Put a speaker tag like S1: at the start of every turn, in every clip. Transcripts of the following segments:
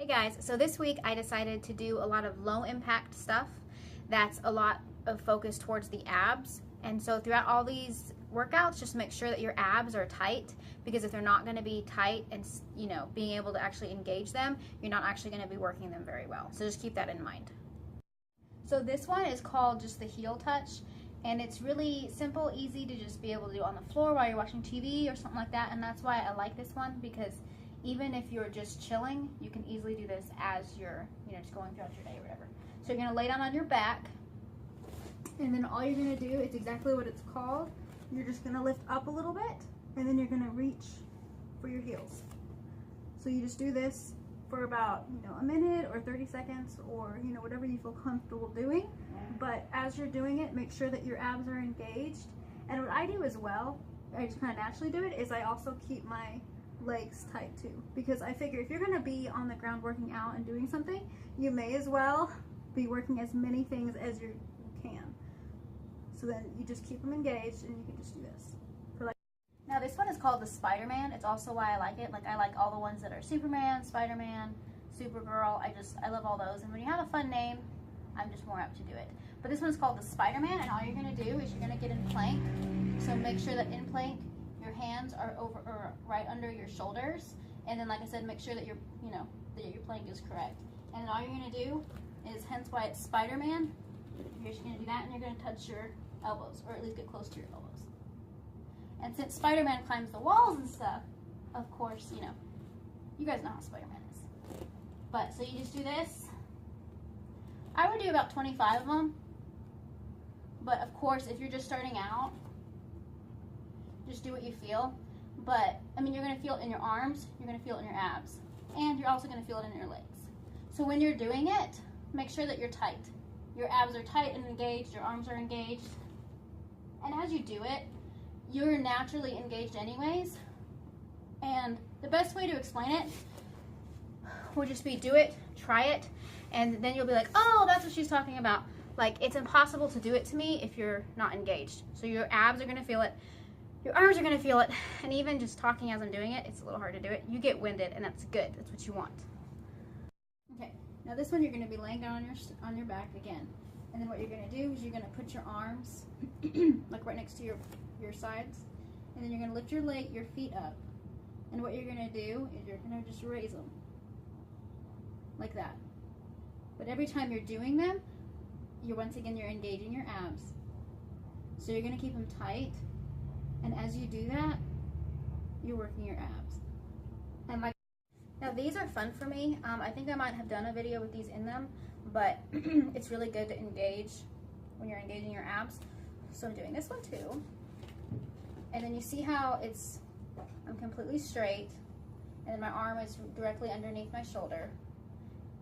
S1: Hey guys, so this week I decided to do a lot of low impact stuff that's a lot of focus towards the abs. And so throughout all these workouts, just make sure that your abs are tight, because if they're not going to be tight and, you know, being able to actually engage them, you're not actually going to be working them very well. So just keep that in mind. So this one is called just the heel touch, and it's really simple, easy to just be able to do on the floor while you're watching TV or something like that. And that's why I like this one, because even if you're just chilling, you can easily do this as you're, just going throughout your day or whatever. So you're gonna lay down on your back, and then all you're gonna do, it's exactly what it's called. You're just gonna lift up a little bit, and then you're gonna reach for your heels. So you just do this for about, a minute or 30 seconds, or, whatever you feel comfortable doing. But as you're doing it, make sure that your abs are engaged. And what I do as well, I just kind of naturally do it, is I also keep my legs tight too, because I figure if you're going to be on the ground working out and doing something, you may as well be working as many things as you can. So then you just keep them engaged, and you can just do this. Now this one is called the Spiderman. It's also why I like it. Like, I like all the ones that are Superman, Spiderman, Supergirl. I love all those. And when you have a fun name, I'm just more apt to do it. But this one's called the Spiderman, and all you're going to do is you're going to get in plank. So make sure that in plank your hands are over or right under your shoulders, and then, like I said, make sure that your plank is correct. And then all you're going to do is, hence why it's Spider-Man, you're just going to do that, and you're going to touch your elbows, or at least get close to your elbows. And since Spider-Man climbs the walls and stuff, of course, you guys know how Spider-Man is. But so you just do this. I would do about 25 of them, but of course, if you're just starting out, just do what you feel. But you're going to feel it in your arms, you're going to feel it in your abs, and you're also going to feel it in your legs. So when you're doing it, make sure that you're tight. Your abs are tight and engaged, your arms are engaged. And as you do it, you're naturally engaged anyways. And the best way to explain it would just be do it, try it, and then you'll be like, oh, that's what she's talking about. Like, it's impossible to do it to me if you're not engaged. So your abs are going to feel it. Your arms are going to feel it, and even just talking as I'm doing it, it's a little hard to do it. You get winded, and that's good. That's what you want. Okay, now this one you're going to be laying down on your back again. And then what you're going to do is you're going to put your arms like right next to your sides, and then you're going to lift your feet up. And what you're going to do is you're going to just raise them like that. But every time you're doing them, once again you're engaging your abs. So you're going to keep them tight. And as you do that, you're working your abs. And now these are fun for me. I think I might have done a video with these in them, but it's really good to engage when you're engaging your abs. So I'm doing this one too. And then you see how I'm completely straight, and then my arm is directly underneath my shoulder.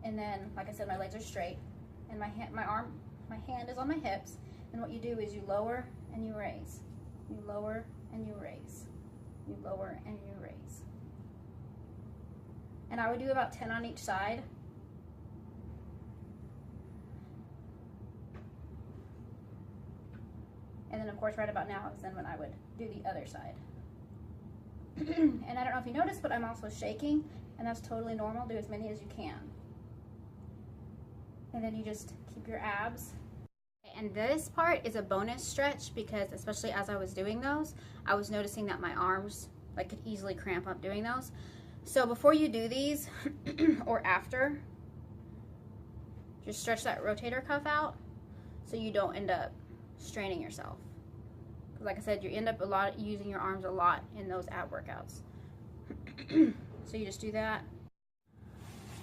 S1: And then, like I said, my legs are straight, and my hand is on my hips. And what you do is you lower and you raise. You lower and you raise. You lower and you raise. And I would do about 10 on each side. And then, of course, right about now is then when I would do the other side. And I don't know if you noticed, but I'm also shaking, and that's totally normal. Do as many as you can. And then you just keep your abs. And this part is a bonus stretch, because especially as I was doing those, I was noticing that my arms could easily cramp up doing those. So before you do these or after, just stretch that rotator cuff out so you don't end up straining yourself. Because like I said, you end up using your arms a lot in those ab workouts. So you just do that.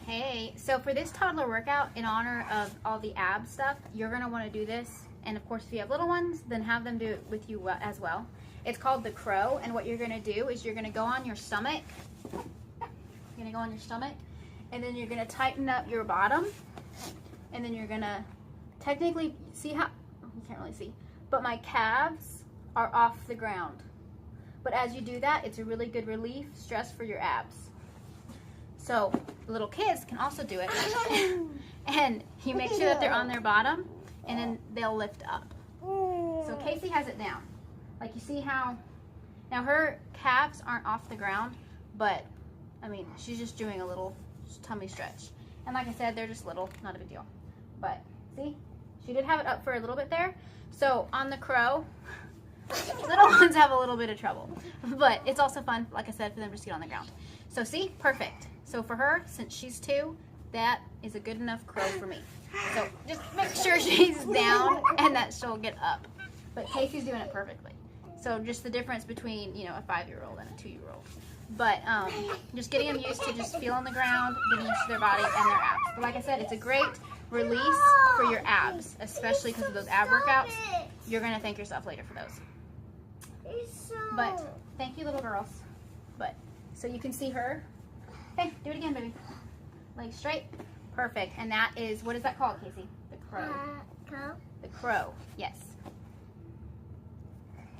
S1: Hey, so for this toddler workout, in honor of all the ab stuff, you're going to want to do this. And of course, if you have little ones, then have them do it with you as well. It's called the crow, and what you're going to do is you're going to go on your stomach. You're going to go on your stomach, and then you're going to tighten up your bottom, and then you're going to technically, see how, you can't really see, but my calves are off the ground. But as you do that, it's a really good relief stress for your abs. So little kids can also do it. And you make sure that they're on their bottom, and then they'll lift up. So Casey has it down. Like, you see how, now her calves aren't off the ground, but I mean, she's just doing a little tummy stretch. And like I said, they're just little, not a big deal. But see, she did have it up for a little bit there. So on the Crow, little ones have a little bit of trouble, but it's also fun, like I said, for them just to get on the ground. So see, perfect. So for her, since she's 2, that is a good enough Crow for me. So just make sure she's down and that she'll get up. But Casey's doing it perfectly. So just the difference between, you know, a 5-year-old and a 2-year-old. But just getting them used to just feel on the ground, getting used to their body and their abs. But like I said, it's a great release for your abs, especially because of those ab workouts. You're going to thank yourself later for those. But thank you, little girls. But so you can see her. Okay, do it again, baby. Legs straight. Perfect. And that is, what is that called, Casey? The Crow. The Crow. Yes.